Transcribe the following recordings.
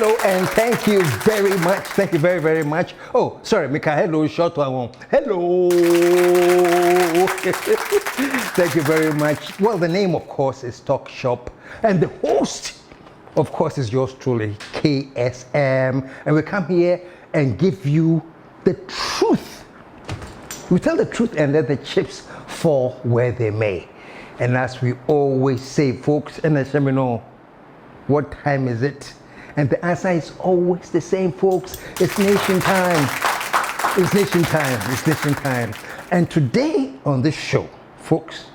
Hello, and thank you very much. Thank you very, very much. Oh, sorry, Mika, hello, short one. Hello. Thank you very much. Well, the name, of course, is Talk Shop, and the host, of course, is yours truly, KSM. And we come here and give you the truth. We tell the truth and let the chips fall where they may. And as we always say, folks, and let me know, what time is it? And the answer is always the same, folks. It's nation time. It's nation time. It's nation time. And today on this show, folks,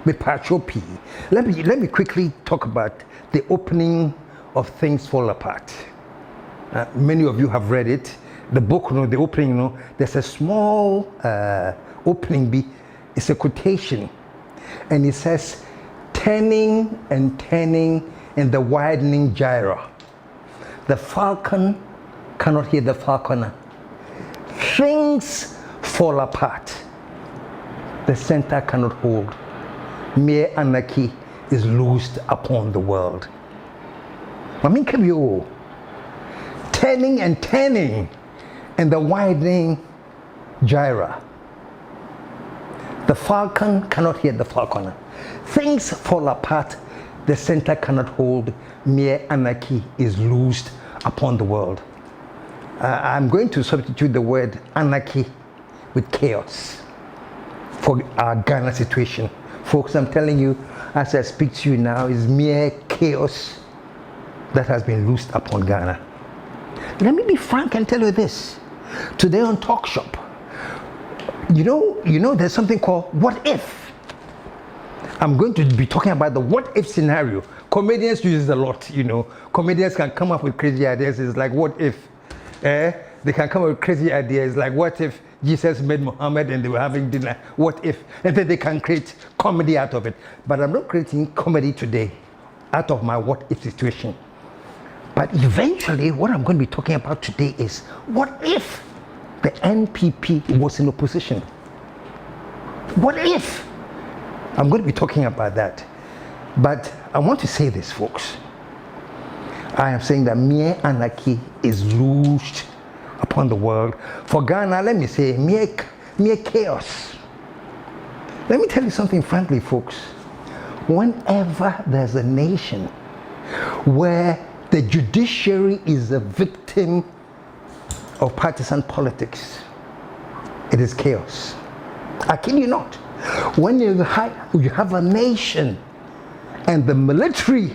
with Pacho P, let me quickly talk about the opening of Things Fall Apart. Many of you have read it. The book, the opening, there's a small opening. It's a quotation. And it says, turning and turning in the widening gyre. The falcon cannot hear the falconer. Things fall apart. The center cannot hold. Mere anarchy is loosed upon the world. Turning and turning in the widening gyre. The falcon cannot hear the falconer. Things fall apart. The center cannot hold. Mere anarchy is loosed upon the world. I'm going to substitute the word anarchy with chaos for our Ghana situation. Folks, I'm telling you, as I speak to you now, is mere chaos that has been loosed upon Ghana. Let me be frank and tell you this. Today on Talk Shop, you know, there's something called What If? I'm going to be talking about the what if scenario. Comedians use it a lot, Comedians can come up with crazy ideas. It's like, what if? They can come up with crazy ideas like, what if Jesus met Muhammad and they were having dinner? What if? And then they can create comedy out of it. But I'm not creating comedy today out of my what if situation. But eventually, what I'm going to be talking about today is, what if the NPP was in opposition? What if? I'm going to be talking about that. But I want to say this, folks. I am saying that mere anarchy is loosed upon the world. For Ghana, let me say, mere chaos. Let me tell you something frankly, folks. Whenever there's a nation where the judiciary is a victim of partisan politics, it is chaos. I kid you not. When you have a nation and the military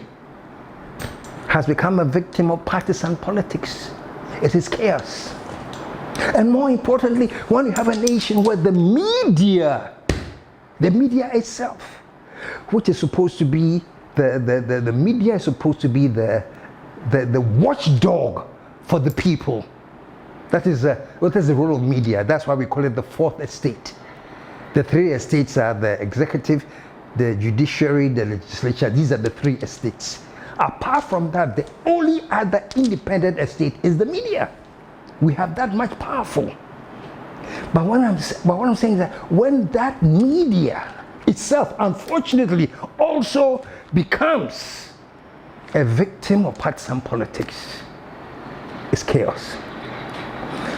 has become a victim of partisan politics, it is chaos. And more importantly, when you have a nation where the media itself, which is supposed to be the media is supposed to be the watchdog for the people. That is what is the role of media. That's why we call it the fourth estate. The three estates are the executive, the judiciary, the legislature. These are the three estates. Apart from that, the only other independent estate is the media. We have that much powerful. But what I'm saying is that when that media itself, unfortunately, also becomes a victim of partisan politics, it's chaos.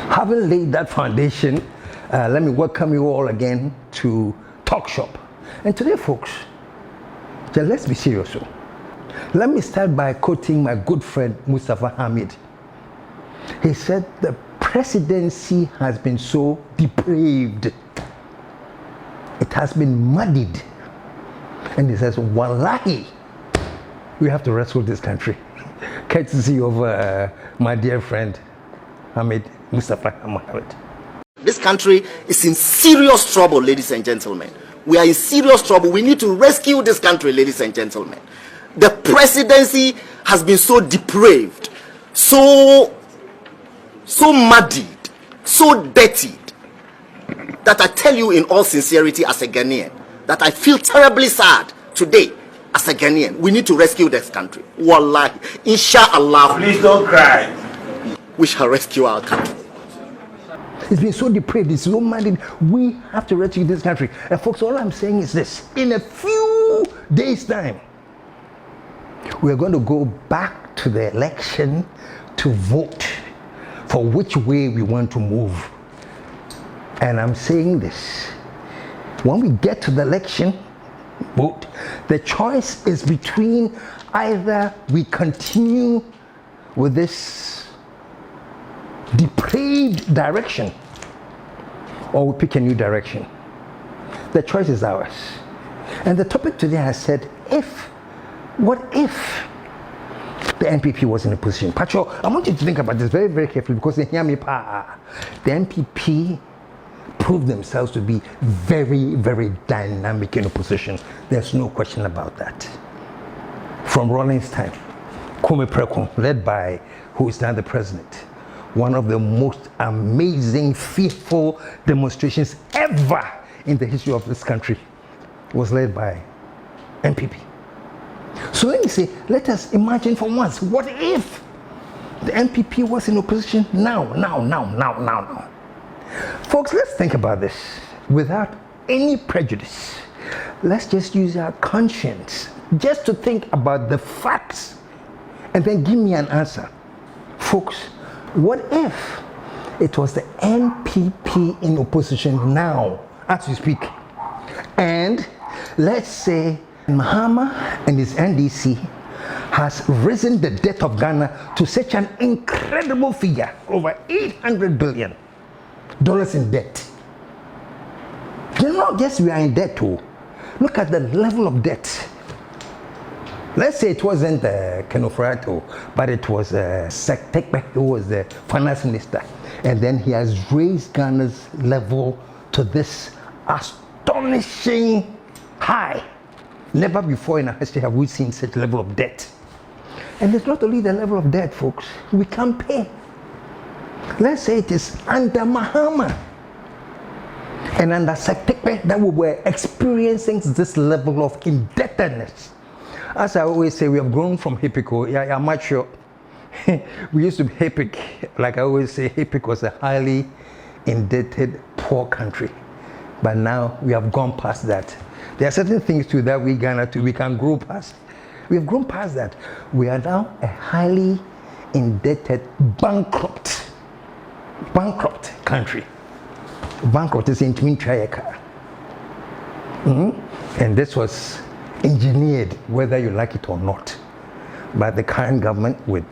Having laid that foundation, let me welcome you all again to Talk Shop. And today, folks, let's be serious. Let me start by quoting my good friend Mustafa Hamid. He said the presidency has been so depraved. It has been muddied. And he says, wallahi, we have to wrestle this country. Courtesy of my dear friend Hamid, Mustafa Hamid. This country is in serious trouble, ladies and gentlemen. We are in serious trouble. We need to rescue this country, ladies and gentlemen. The presidency has been so depraved, so muddied, so dirtied, that I tell you in all sincerity as a Ghanaian, that I feel terribly sad today as a Ghanaian. We need to rescue this country. Wallahi, inshallah. Please don't cry. We shall rescue our country. It's been so depraved, it's so muddied. We have to rescue this country. And folks, all I'm saying is this. In a few days' time, we are going to go back to the election to vote for which way we want to move. And I'm saying this, when we get to the election vote, the choice is between either we continue with this depraved direction or we pick a new direction. The choice is ours. And the topic today has said, what if the NPP was in a position? Pacho, I want you to think about this very, very carefully, because they hear me, the NPP proved themselves to be very, very dynamic in opposition. There's no question about that. From Rawlings' time, Kwame Prekom, led by who is now the president, one of the most amazing, fearful demonstrations ever in the history of this country was led by NPP. So let me say, let us imagine for once, what if the NPP was in opposition now? Folks, let's think about this without any prejudice. Let's just use our conscience just to think about the facts and then give me an answer. Folks, what if it was the NPP in opposition now, as we speak, and let's say Mahama and his NDC has risen the debt of Ghana to such an incredible figure, over $800 billion in debt. You know, yes, we are in debt too. Look at the level of debt. Let's say it wasn't Kenofrato, but it was Sektekbe, who was the finance minister. And then he has raised Ghana's level to this astonishing high. Never before in our history have we seen such level of debt. And it's not only the level of debt, folks. We can't pay. Let's say it is under Mahama and under Sektekbe that we were experiencing this level of indebtedness. As I always say, we have grown from Hippico. Yeah, I'm not sure. We used to be Hippic. Like I always say, Hippic was a highly indebted, poor country. But now we have gone past that. There are certain things too that we can grow past. We have grown past that. We are now a highly indebted, bankrupt country. Bankrupt is in Twinchayaka. And this was engineered, whether you like it or not, by the current government with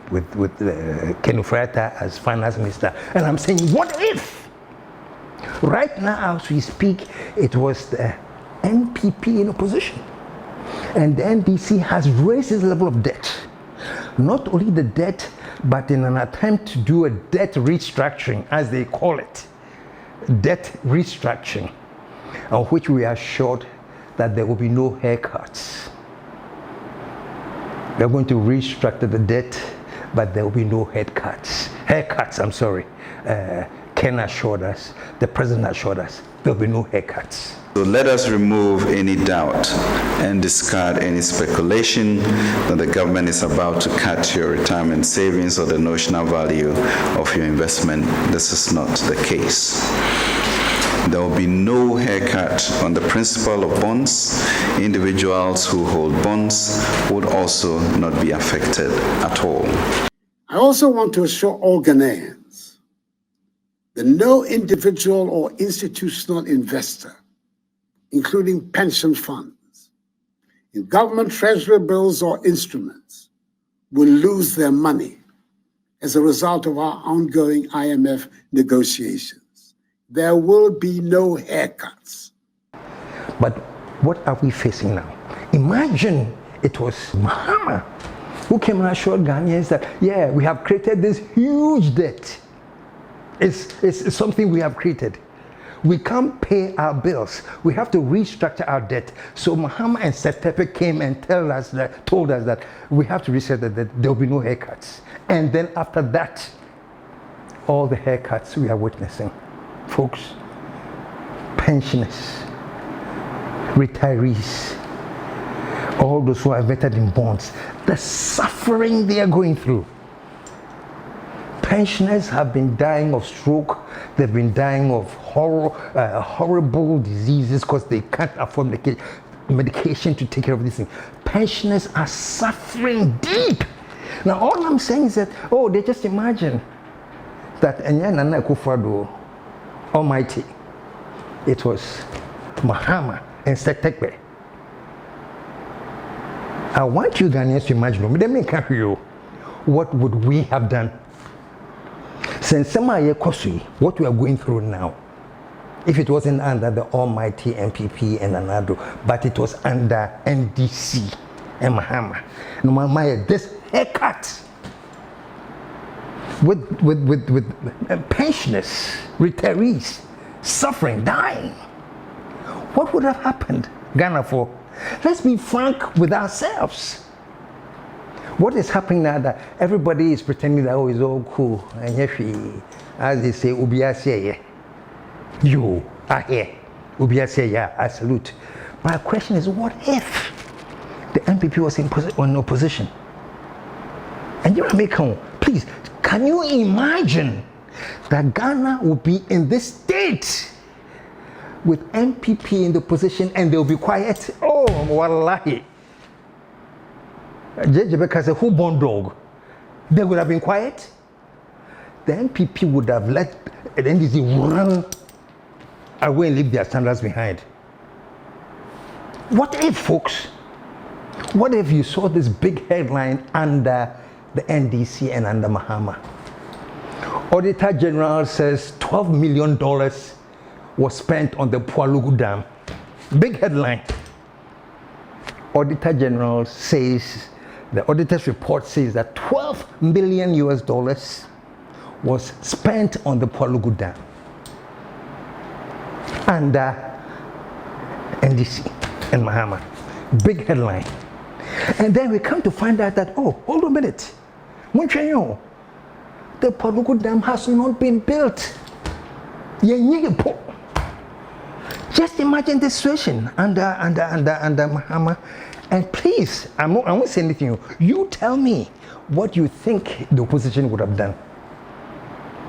Kenufrata as finance minister. And I'm saying, what if right now as we speak it was the NPP in opposition and the NDC has raised its level of debt, not only the debt, but in an attempt to do a debt restructuring, as they call it, debt restructuring, on which we are assured that there will be no haircuts. They're going to restructure the debt, but there will be no haircuts, I'm sorry. Ken assured us, the president assured us, there will be no haircuts. So let us remove any doubt and discard any speculation that the government is about to cut your retirement savings or the notional value of your investment. This is not the case. There will be no haircut on the principal of bonds. Individuals who hold bonds would also not be affected at all. I also want to assure all Ghanaians that no individual or institutional investor, including pension funds, in government treasury bills or instruments, will lose their money as a result of our ongoing IMF negotiations. There will be no haircuts. But what are we facing now? Imagine it was Mahama who came and assured Ghanaians that, yeah, we have created this huge debt. It's something we have created. We can't pay our bills. We have to restructure our debt. So Mahama and Sektekbe came and told us that we have to reset the debt. There will be no haircuts. And then after that, all the haircuts we are witnessing. Folks, pensioners, retirees, all those who are vetted in bonds, the suffering they are going through. Pensioners have been dying of stroke, they've been dying of horrible diseases because they can't afford medication to take care of these things. Pensioners are suffering deep. Now, all I'm saying is that, oh, they just imagine that Nana Akufo-Addo Almighty, it was Mahama and Sektekbe. I want you Ghanaians to imagine, let me carry you, what would we have done? Since what we are going through now, if it wasn't under the almighty NPP and Anado, but it was under NDC and Mahama. No matter this haircut with pensioners, retirees, suffering, dying. What would have happened, Ghana? For let's be frank with ourselves. What is happening now that everybody is pretending that, oh, it's all cool, and yes, as they say, Ubiasi, you are here. Ubiasi, yeah, I salute. My question is, what if the NPP was in opposition? And you make home, please, can you imagine that Ghana will be in this state with NPP in the position and they'll be quiet? Oh, wallahi. Jebeka said, who born dog? They would have been quiet. The NPP would have let the NDC run away and leave their standards behind. What if, folks? What if you saw this big headline under the NDC and under Mahama? Auditor General says $12 million was spent on the Pualugu Dam. Big headline. Auditor General says, the auditor's report says that $12 million was spent on the Pualugu Dam under NDC and Mahama. Big headline. And then we come to find out that, oh, hold on a minute. The Pualugu Dam has not been built. Just imagine the situation under Mahama. And please, I won't say anything. You tell me what you think the opposition would have done.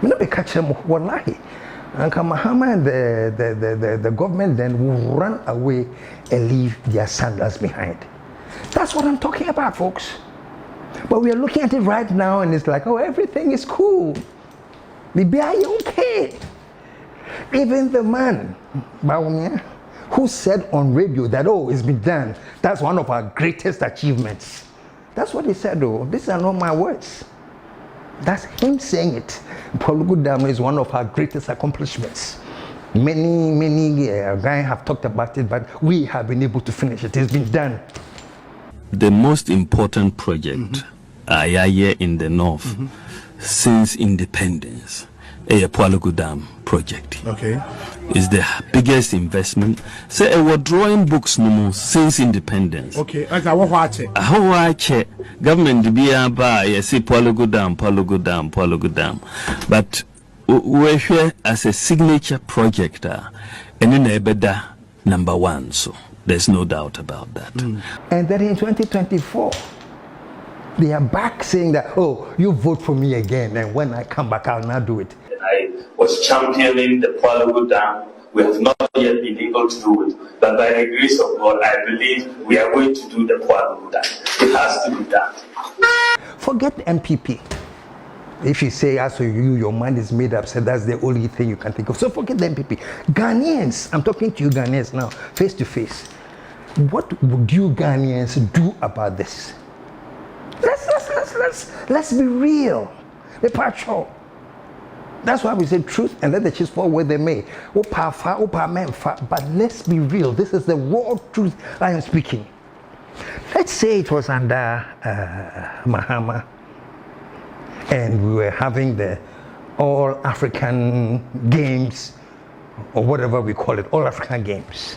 We not be catching them, wallahi. And Mahama and the government then will run away and leave their sandals behind. That's what I'm talking about, folks. But we are looking at it right now and it's like, oh, everything is cool. Maybe I okay. Even the man, Bawumia, who said on radio that, oh, it's been done. That's one of our greatest achievements. That's what he said, though. These are not my words. That's him saying it. Pualugu Dam is one of our greatest accomplishments. Many guys have talked about it, but we have been able to finish it. It's been done. The most important project here in the north since independence, a Pualugu Dam project. Okay. Is the biggest investment. Say we're drawing books no more since independence. Okay. As I watch it. How I check government be by say Pualugu Dam. But we're here as a signature project and in Ebeda #1. So there's no doubt about that. And then in 2024, they are back saying that, oh, you vote for me again, and when I come back, I'll not do it. I was championing the Pualugu Dam. We have not yet been able to do it, but by the grace of God, I believe we are going to do the Pualugu Dam. It has to be done. Forget MPP. If you say, as for you, your mind is made up, so that's the only thing you can think of. So forget the MPP. Ghanaians, I'm talking to you Ghanaians now, face to face. What would you Ghanaians do about this? Let's be real. The patrol. That's why we say truth and let the chips fall where they may. But let's be real. This is the raw truth I am speaking. Let's say it was under Mahama and we were having the All African Games or whatever we call it, All African Games.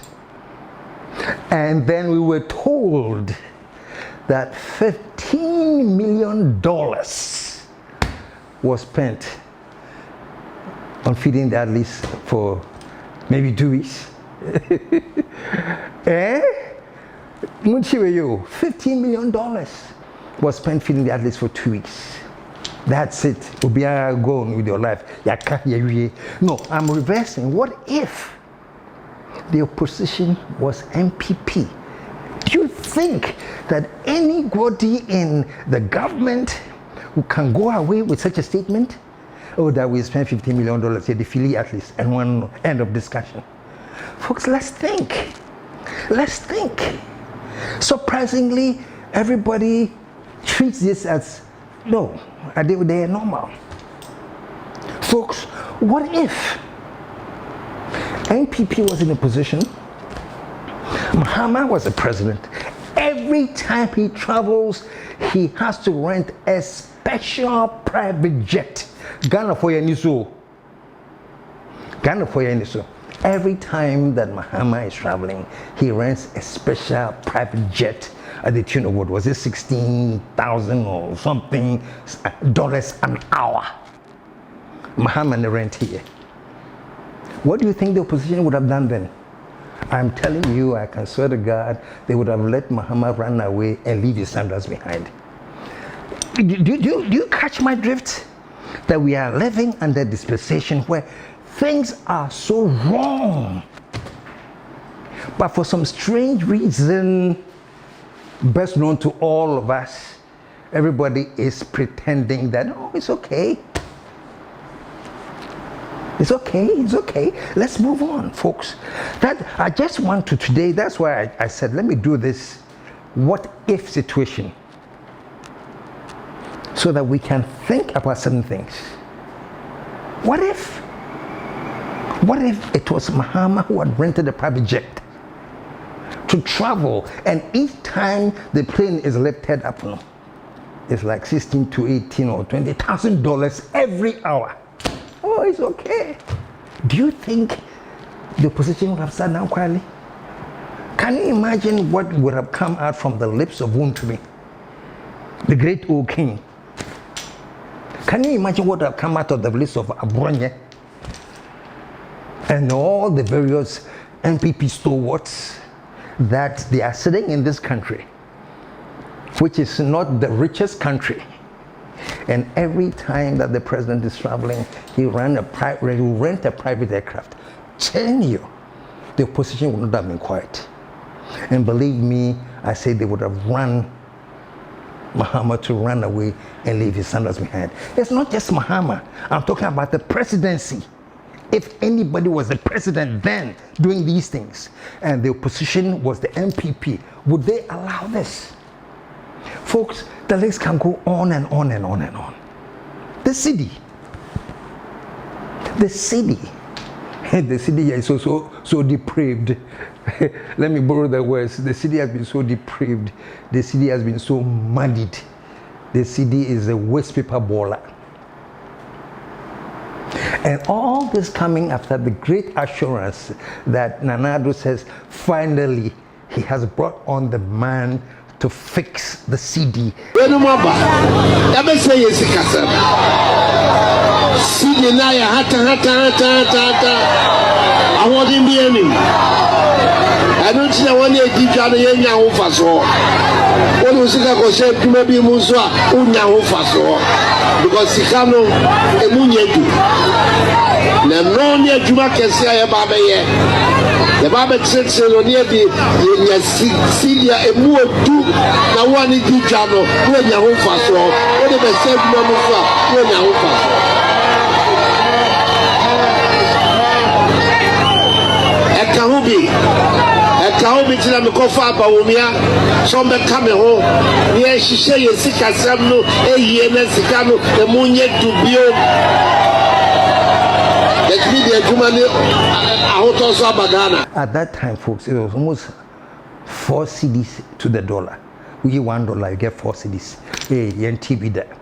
And then we were told that $15 million was spent on feeding the athletes for maybe 2 weeks. $15 million was spent feeding the athletes for 2 weeks. That's it. Go on with your life. No, I'm reversing. What if the opposition was NPP? Do you think that anybody in the government who can go away with such a statement? Oh, that we spent $50 million here, the Philly at least, and one end of discussion. Folks, let's think. Let's think. Surprisingly, everybody treats this as, no, they are normal. Folks, what if NPP was in a position, Mahama was the president, every time he travels, he has to rent a special private jet. Ghana for Yaniso. Ghana for Yaniso. Every time that Mahama is traveling, he rents a special private jet at the tune of what was it, 16,000 or something dollars an hour. Mahama the rent here. What do you think the opposition would have done then? I'm telling you, I can swear to God, they would have let Mahama run away and leave his sandals behind. Do you catch my drift? That we are living under dispensation where things are so wrong. But for some strange reason, best known to all of us, everybody is pretending that, oh, it's okay. It's okay, it's okay. Let's move on, folks. That I just want to today, that's why I said, let me do this what if situation so that we can think about certain things. What if it was Mahama who had rented a private jet to travel, and each time the plane is lifted up, it's like $16 to $18 or $20,000 every hour. Oh, it's okay. Do you think the opposition would have sat down quietly? Can you imagine what would have come out from the lips of Wuntumi, the great old king? Can you imagine what would have come out of the lips of Abronye and all the various NPP stalwarts that they are sitting in this country, which is not the richest country? And every time that the president is traveling, he rent a private aircraft. Telling you, the opposition would not have been quiet. And believe me, I say they would have run Mahama to run away and leave his sandals behind. It's not just Mahama. I'm talking about the presidency. If anybody was the president then doing these things, and the opposition was the NPP, would they allow this? Folks, the list can go on and on and on and on. The city is so depraved. Let me borrow the words. The city has been so depraved. The city has been so muddied. The city is a waste paper baller. And all this coming after the great assurance that Nana Addo says, finally, he has brought on the man to fix the CD. I don't see one year deep down the young faso. What was it I said to maybe Muswa, Unya faso? Because Sikano, a Munyedu. Namonia Juma can say a baba ye. The Baba said, near the Celia, a more two, now one is deep down, when your faso. What if I said Muswa, when your faso? Kaobi tina me kofa abawomia so be kame ho ye hihye ye sikasem no eyiye na sika no e munye dubio let me the jumani ahoto so abagana. At that time, folks, it was almost 4 cedis to the dollar. We get $1, you get 4 cedis. Hey, NTP there.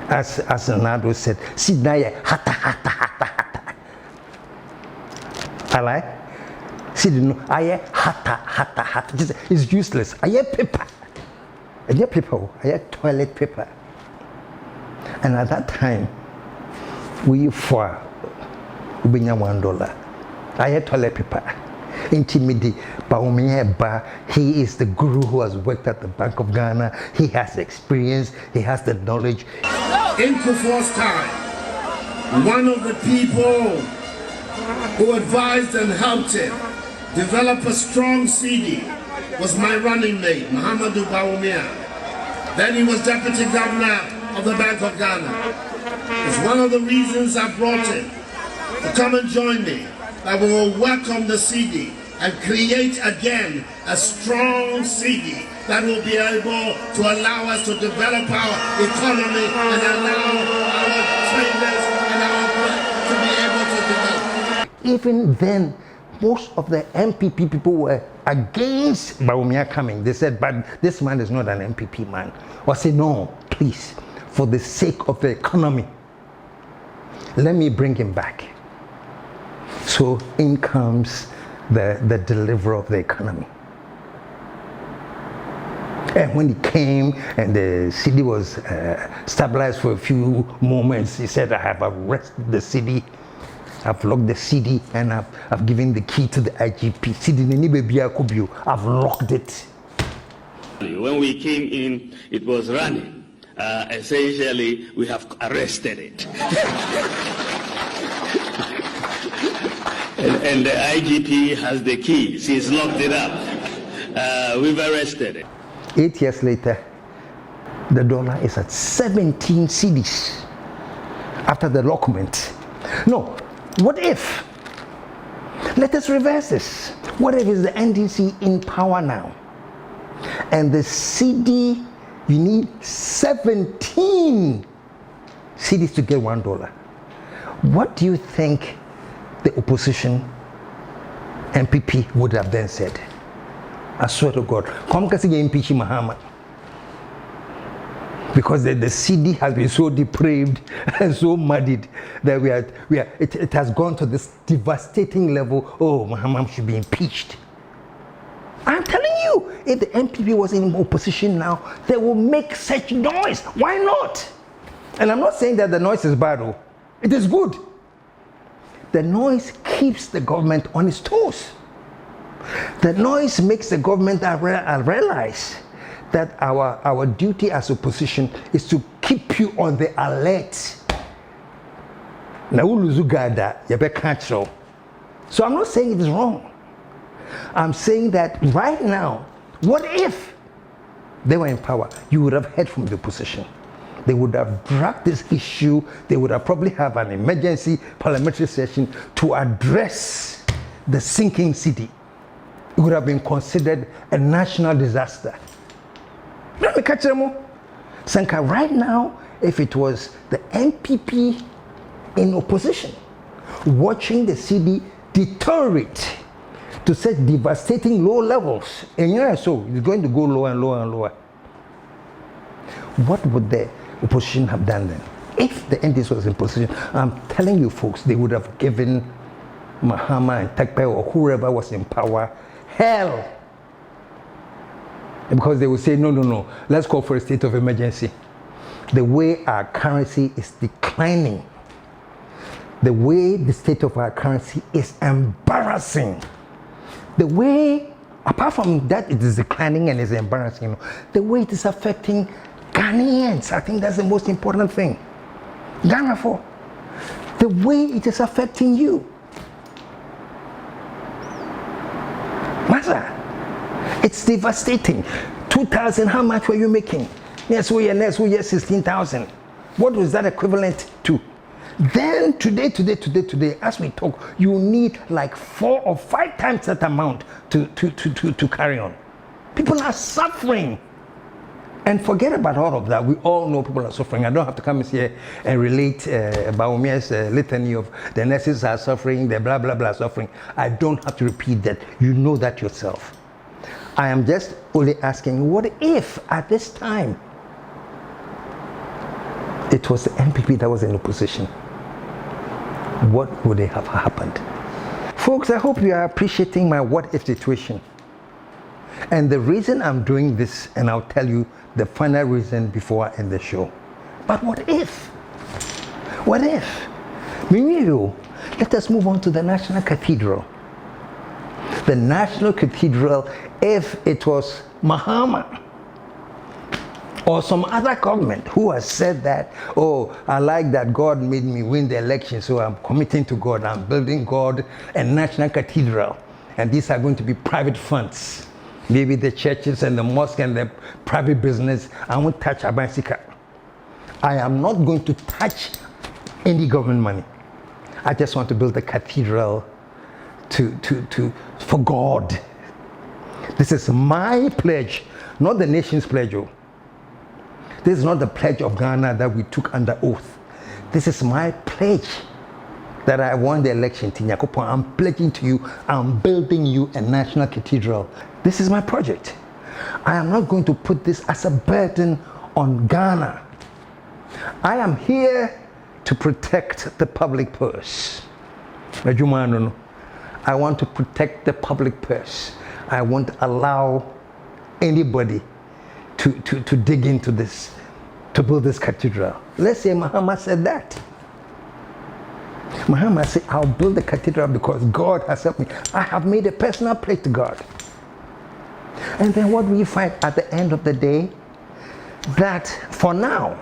As Nado said, Sidnaya hata. I like. See, I hata. It's useless. I have paper. I have toilet paper. And at that time, we for $1. I had toilet paper. Intimidate. He is the guru who has worked at the Bank of Ghana. He has the experience. He has the knowledge. In Kufuor's time, one of the people who advised and helped him develop a strong CD was my running mate, Muhammadu Bawumia. Then he was deputy governor of the Bank of Ghana. It's one of the reasons I brought him to come and join me, that we will work on the CD and create again a strong CD that will be able to allow us to develop our economy and allow our traders and our to be able to develop. Even then, most of the NPP people were against Bawumia coming. They said, but this man is not an NPP man. Or say, no, please, for the sake of the economy, let me bring him back. So in comes the deliverer of the economy. And when he came and the city was stabilized for a few moments, he said, I have arrested the city, I've locked the city, and I've given the key to the IGP. I've locked it. When we came in, it was running. Essentially, we have arrested it. and the IGP has the key. She's locked it up. We've arrested it. 8 years later, the dollar is at 17 cedis after the lockment. No, what if? Let us reverse this. What if it's the NDC in power now? And the CD, you need 17 cedis to get $1. What do you think the opposition NPP would have then said? I swear to God, come can see impeach Muhammad, because the CD has been so depraved and so muddied that it has gone to this devastating level. Oh, Muhammad should be impeached. I'm telling you, if the NPP was in opposition now, they will make such noise. Why not? And I'm not saying that the noise is bad. Oh, it is good. The noise keeps the government on its toes. The noise makes the government realize that our duty as opposition is to keep you on the alert. So I'm not saying it is wrong. I'm saying that right now, what if they were in power? You would have heard from the opposition. They would have dragged this issue. They would have probably have an emergency parliamentary session to address the sinking city. It would have been considered a national disaster. Let me catch them. Sanka, right now, if it was the NPP in opposition, watching the CD deteriorate to such devastating low levels, and so it's going to go lower and lower and lower, what would the opposition have done then? If the NDC was in position, I'm telling you folks, they would have given Mahama and Takpe or whoever was in power hell. Because they would say, no, let's call for a state of emergency. The way our currency is declining, the way the state of our currency is embarrassing, the way, apart from that it is declining and is embarrassing, the way it is affecting Ghanaians, I think that's the most important thing. Ghana for the way it is affecting you. Master, it's devastating. 2,000, how much were you making? Next year, 16,000. What was that equivalent to? Then today, as we talk, you need like 4 or 5 times that amount to carry on. People are suffering. And forget about all of that. We all know people are suffering. I don't have to come here and relate Bawumia's litany of the nurses are suffering, the blah, blah, blah suffering. I don't have to repeat that. You know that yourself. I am just only asking, what if at this time it was the NPP that was in opposition? What would have happened? Folks, I hope you are appreciating my what if situation. And the reason I'm doing this, and I'll tell you the final reason before I end the show. But what if? What if? Let us move on to the National Cathedral. The National Cathedral, if it was Mahama or some other government who has said that, oh, I like that God made me win the election, so I'm committing to God, I'm building God a National Cathedral, and these are going to be private funds. maybe the churches and the mosque and the private business. I won't touch Abansika. I am not going to touch any government money. I just want to build a cathedral for God. This is my pledge, not the nation's pledge. This is not the pledge of Ghana that we took under oath. This is my pledge that I won the election. I'm pledging to you, I'm building you a national cathedral. This is my project. I am not going to put this as a burden on Ghana. I am here to protect the public purse. I want to protect the public purse. I won't allow anybody to dig into this, to build this cathedral. Let's say Muhammad said that. Muhammad said, I'll build the cathedral because God has helped me. I have made a personal pledge to God. And then what we find at the end of the day, that for now,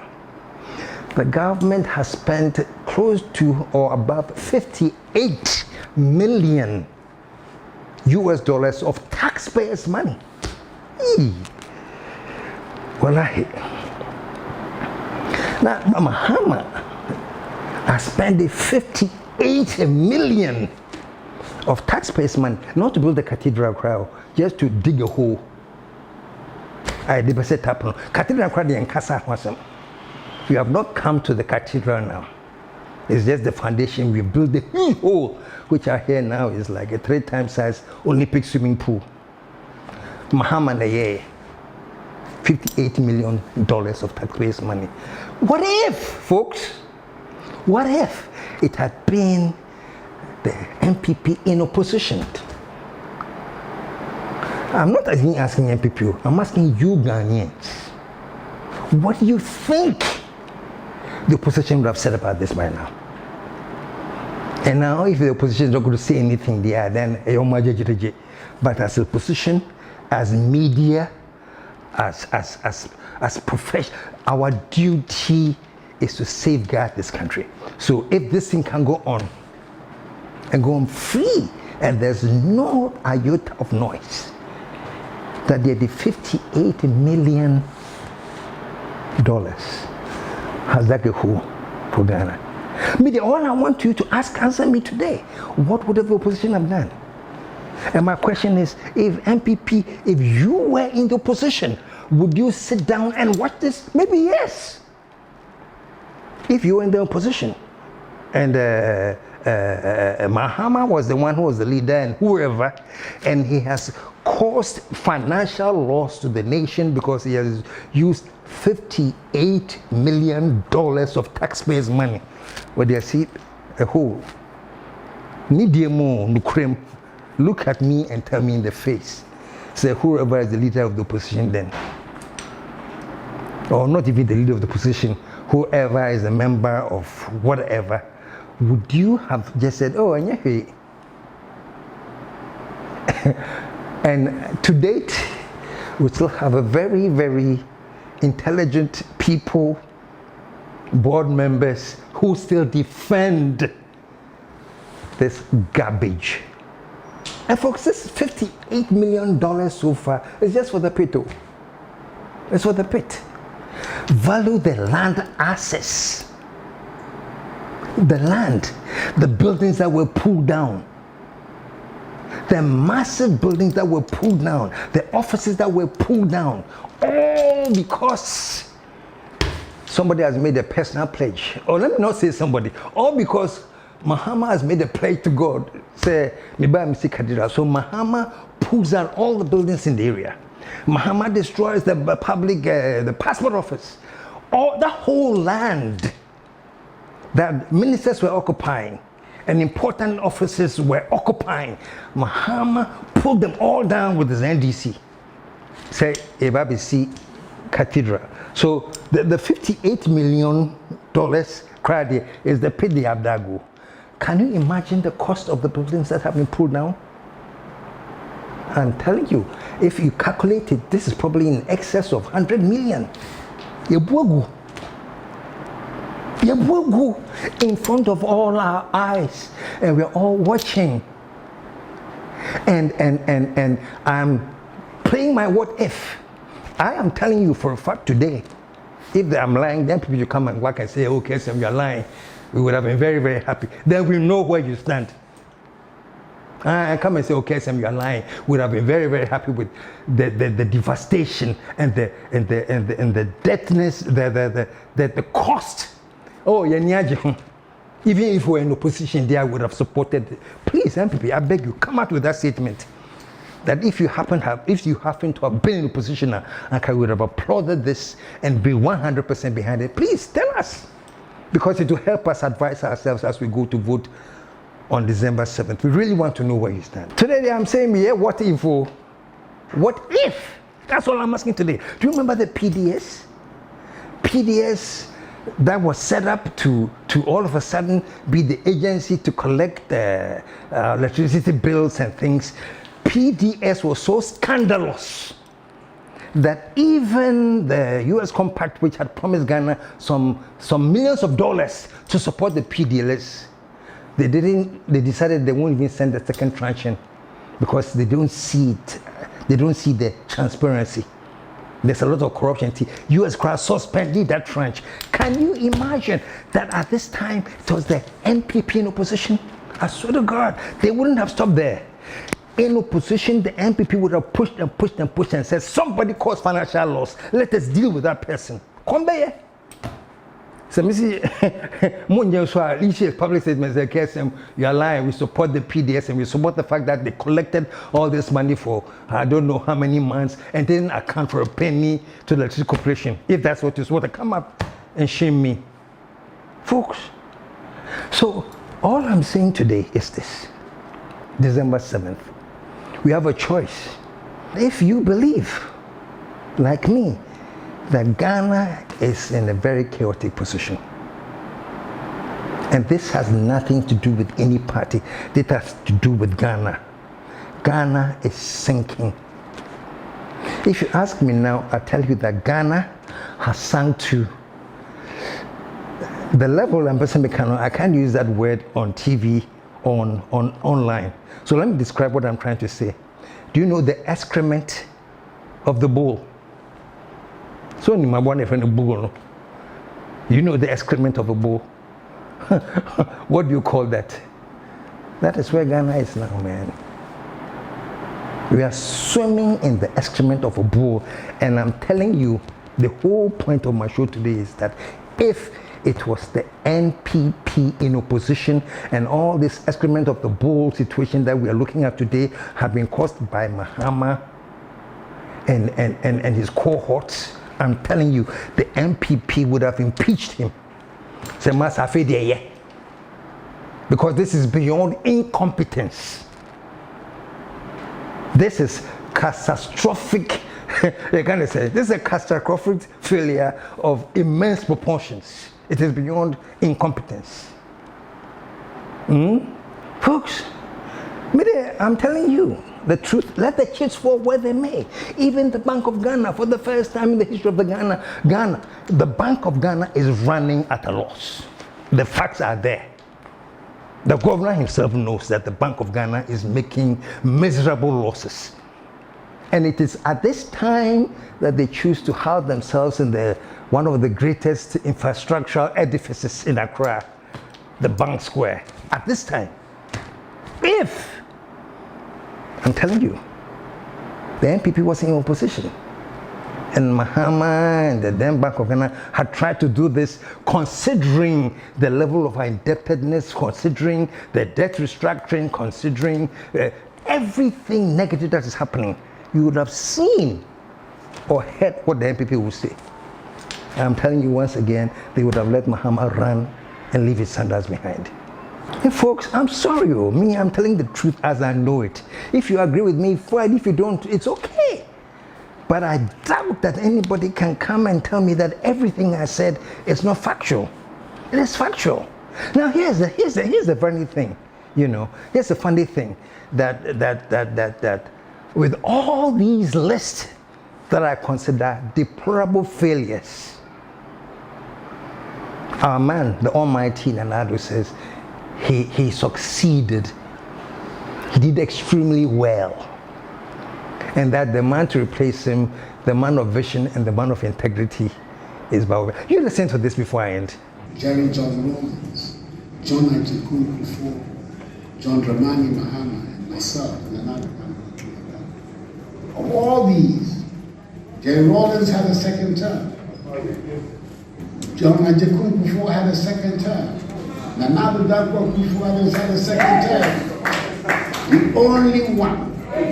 the government has spent close to or above 58 million US dollars of taxpayers' money. Wallahi. Now, Muhammad has spent 58 million of taxpayers' money, not to build the cathedral crowd, just to dig a hole. I did say tap. Cathedral crowd in Casa Wasam. You have not come to the cathedral now. It's just the foundation. We built the huge hole, which are here now is like a 3 times size Olympic swimming pool. Muhammad $58 million of taxpayers' money. What if, folks? What if it had been the NPP in opposition? I'm not asking NPP, I'm asking you Ghanaians. What do you think the opposition would have said about this by now? And now if the opposition is not going to say anything there, then but as a opposition, as media, as profession, our duty is to safeguard this country. So if this thing can go on and go on free, and there's no iota of noise, that the $58 million has that a who for Ghana. All I want you to answer me today, what would the opposition have done? And my question is, if NPP, if you were in the opposition, would you sit down and watch this? Maybe yes. If you were in the opposition, and Mahama was the one who was the leader and whoever, and he has caused financial loss to the nation because he has used $58 million of taxpayers' money. But they see a whole. Look at me and tell me in the face. Say whoever is the leader of the opposition then. Or not even the leader of the opposition, whoever is a member of whatever, would you have just said, oh, and and to date, we still have a very, very intelligent people, board members, who still defend this garbage. And folks, this $58 million so far is just for the pit. It's for the pit. Value the land assets. The land, the buildings that were pulled down, the massive buildings that were pulled down, the offices that were pulled down, all because somebody has made a personal pledge. Or let me not say somebody, all because Muhammad has made a pledge to God. Say, Mr. Cathedral. So Muhammad pulls down all the buildings in the area. Muhammad destroys the public, the passport office, all the whole land that ministers were occupying and important offices were occupying. Muhammad pulled them all down with his NDC. Say, ABC Cathedral. So the $58 million crowd is the pit the Abdago. Can you imagine the cost of the buildings that have been pulled down? I'm telling you, if you calculate it, this is probably in excess of 100 million. Yabuagu in front of all our eyes, and we're all watching. And I'm playing my what if. I am telling you for a fact today, if I'm lying, then people will come and work and say, oh, KSM, you're lying. We would have been very, very happy. Then we know where you stand. I come and say, okay, Sam, you're lying. We'd have been very, very happy with the devastation and the deadness, the cost. Oh, even if we were in opposition there, I would have supported. Please, NPP, I beg you, come out with that statement. That if you happen to have been in opposition, I would have applauded this and be 100% behind it. Please tell us, because it will help us advise ourselves as we go to vote on December 7th. We really want to know where you stand. Today I'm saying, yeah, what if? What if? That's all I'm asking today. Do you remember the PDS? PDS that was set up to all of a sudden be the agency to collect electricity bills and things. PDS was so scandalous that even the US Compact, which had promised Ghana some millions of dollars to support the PDLS, they decided they won't even send the second tranche in because they don't see it. They don't see the transparency. There's a lot of corruption. US crowd suspended that tranche. Can you imagine that at this time it was the NPP in opposition? I swear to God, they wouldn't have stopped there. In opposition, the NPP would have pushed and pushed and pushed and said, somebody caused financial loss. Let us deal with that person. Come here. So, Missy, public statements like KSM, you're lying. We support the PDS and we support the fact that they collected all this money for I don't know how many months and didn't account for a penny to the electricity corporation. If that's what you want to come up and shame me, folks. So, all I'm saying today is this: December 7th, we have a choice. If you believe, like me, that Ghana is in a very chaotic position. And this has nothing to do with any party. This has to do with Ghana. Ghana is sinking. If you ask me now, I'll tell you that Ghana has sunk to the level, I can't use that word on TV, online. So let me describe what I'm trying to say. Do you know the excrement of the bull? So you know the excrement of a bull. What do you call that? That is where Ghana is now, man. We are swimming in the excrement of a bull. And I'm telling you, the whole point of my show today is that if it was the NPP in opposition and all this excrement of the bull situation that we are looking at today have been caused by Mahama and his cohorts, I'm telling you, the NPP would have impeached him. Because this is beyond incompetence. This is catastrophic. This is a catastrophic failure of immense proportions. It is beyond incompetence. Folks, I'm telling you the truth. Let the chips fall where they may. Even the Bank of Ghana, for the first time in the history of the Ghana, the Bank of Ghana is running at a loss. The facts are there. The governor himself knows that the Bank of Ghana is making miserable losses. And it is at this time that they choose to house themselves in one of the greatest infrastructural edifices in Accra, the Bank Square. At this time, if, I'm telling you, the NPP was in opposition, and Mahama and the then Bank of Ghana had tried to do this considering the level of indebtedness, considering the debt restructuring, considering everything negative that is happening, you would have seen or heard what the NPP would say. I'm telling you once again, they would have let Mahama run and leave his sandals behind. And folks, I'm sorry, I'm telling the truth as I know it. If you agree with me, fine. If you don't, it's okay. But I doubt that anybody can come and tell me that everything I said is not factual. It is factual. Now here's the funny thing, here's the funny thing that with all these lists that I consider deplorable failures, our man, the Almighty Nanado, says he succeeded. He did extremely well. And that the man to replace him, the man of vision and the man of integrity, is Baumia. You listen to this before I end. Jerry John Rawlings, John Ajikun Kufuor, John Dramani Mahama, and myself, and another one. Of all these, Jerry Rawlings had a second term. John Ajikun Kufuor had a second term. Nana Dankwa Kufuor had a second term. The only one who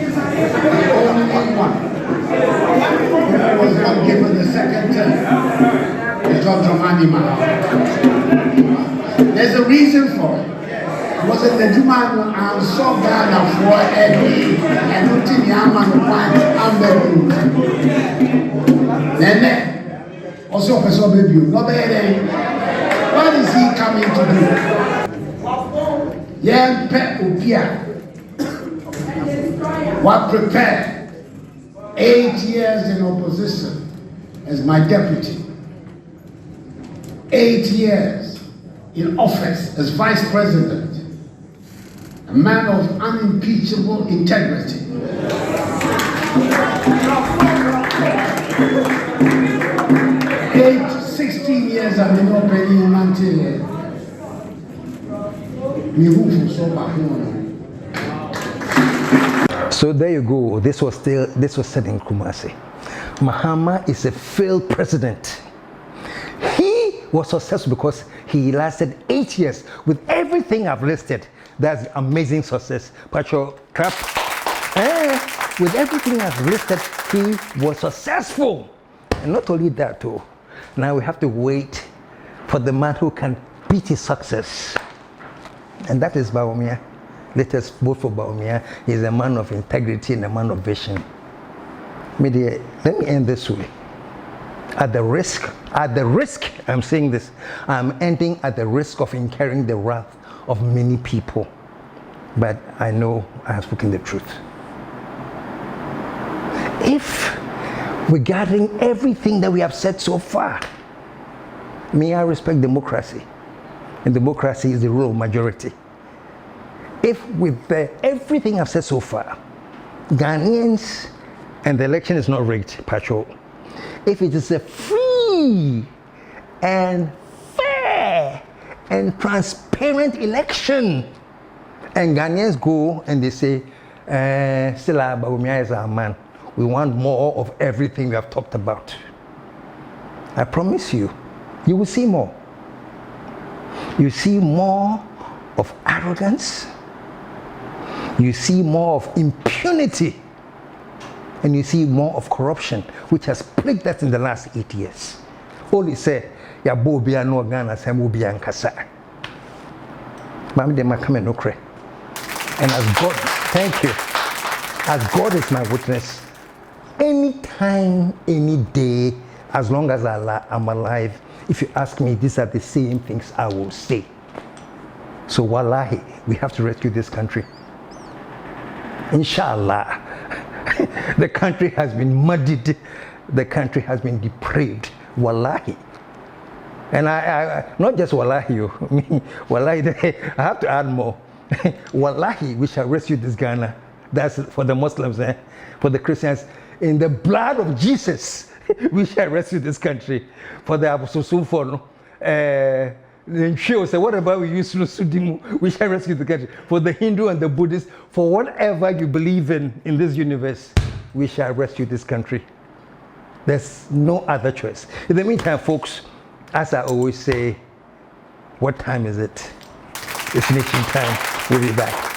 was not given the second term is John Dramani Mahama. There's a reason for it. Was it the Juman and so Ghana for Eddie and Utin Yaman and then also Professor Baby, no better. What is he coming to do? Young Pet Upia. What prepared 8 years in opposition as my deputy, 8 years in office as vice president, a man of unimpeachable integrity. 16 years I've been operating in Mantilia. So there you go. This was said in Kumasi. Mahama is a failed president. He was successful because he lasted 8 years with everything I've listed. That's amazing success. Patrol crap. With everything I've listed, he was successful. And not only that too. Now we have to wait for the man who can beat his success. And that is Baumia. Let us vote for Baumia. He's a man of integrity and a man of vision. Let me end this way. At the risk, I'm saying this, I'm ending at the risk of incurring the wrath of many people. But I know I have spoken the truth. If regarding everything that we have said so far, may I respect democracy. And democracy is the rule of majority. If with everything I've said so far, Ghanaians, and the election is not rigged, Patrol, if it is a free and fair and transparent election, and Ghanaians go and they say, Sila Baumia is our man, we want more of everything we have talked about. I promise you, you will see more. You see more of arrogance, you see more of impunity, and you see more of corruption, which has plagued us in the last 8 years. Only say, ya bobia no Ghana semubia nkasa. Mami de makame no kre. And as God, thank you. As God is my witness, anytime, any day, as long as I'm alive, if you ask me, these are the same things I will say. So wallahi, we have to rescue this country. Inshallah. The country has been muddied. The country has been depraved. Wallahi. And I not just wallahi, wallahi, I have to add more. Wallahi, we shall rescue this Ghana. That's for the Muslims, for the Christians. In the blood of Jesus, we shall rescue this country. For the Apostle, say, whatever we use, we shall rescue the country. For the Hindu and the Buddhist, for whatever you believe in this universe, we shall rescue this country. There's no other choice. In the meantime, folks, as I always say, what time is it? It's nation time. We'll be back.